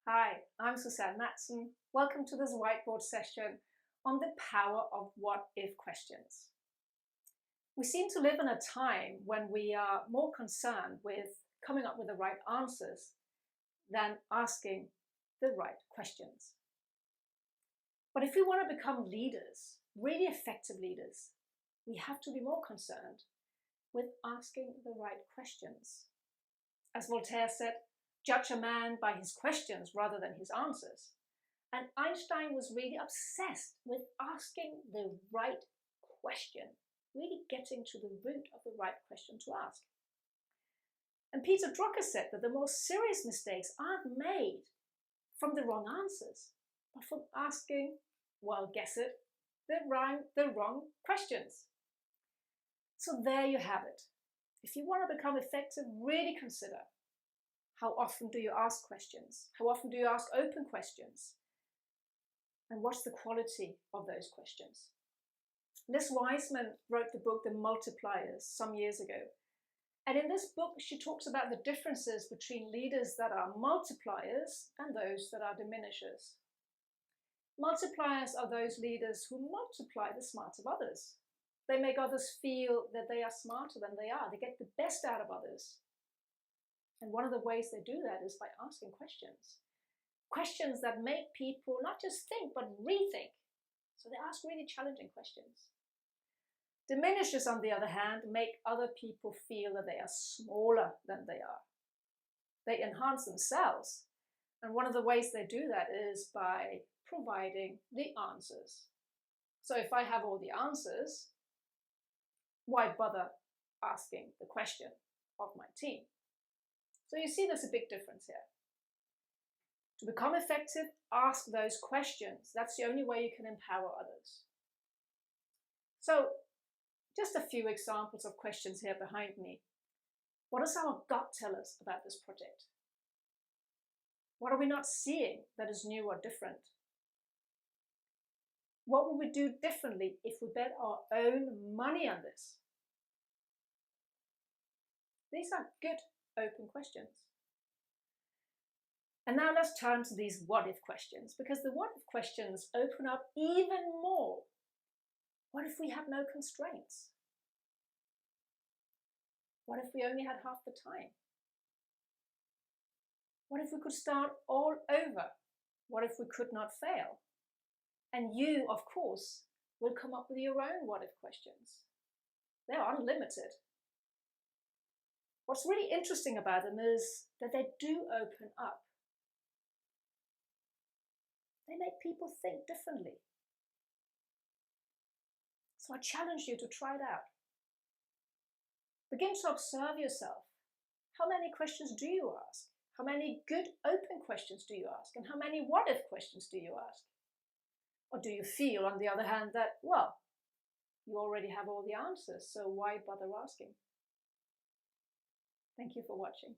Hi, I'm Susanne Madsen. Welcome to this whiteboard session on the power of what-if questions. We seem to live in a time when we are more concerned with coming up with the right answers than asking the right questions. But if we want to become leaders, really effective leaders, we have to be more concerned with asking the right questions. As Voltaire said, judge a man by his questions rather than his answers. And Einstein was really obsessed with asking the right question, really getting to the root of the right question to ask. And Peter Drucker said that the most serious mistakes aren't made from the wrong answers, but from asking, well, guess it, the wrong questions. So there you have it. If you want to become effective, really consider: how often do you ask questions? How often do you ask open questions? And what's the quality of those questions? Liz Wiseman wrote the book, The Multipliers, some years ago. And in this book, she talks about the differences between leaders that are multipliers and those that are diminishers. Multipliers are those leaders who multiply the smarts of others. They make others feel that they are smarter than they are. They get the best out of others. And one of the ways they do that is by asking questions. Questions that make people not just think, but rethink. So they ask really challenging questions. Diminishers, on the other hand, make other people feel that they are smaller than they are. They enhance themselves. And one of the ways they do that is by providing the answers. So if I have all the answers, why bother asking the question of my team? So you see there's a big difference here. To become effective, ask those questions. That's the only way you can empower others. So just a few examples of questions here behind me. What does our gut tell us about this project? What are we not seeing that is new or different? What would we do differently if we bet our own money on this? These are good open questions. And now let's turn to these what-if questions, because the what-if questions open up even more. What if we have no constraints? What if we only had half the time? What if we could start all over? What if we could not fail? And you, of course, will come up with your own what-if questions. They're unlimited. What's really interesting about them is that they do open up. They make people think differently. So I challenge you to try it out. Begin to observe yourself. How many questions do you ask? How many good open questions do you ask? And how many what-if questions do you ask? Or do you feel, on the other hand, that, well, you already have all the answers, so why bother asking? Thank you for watching.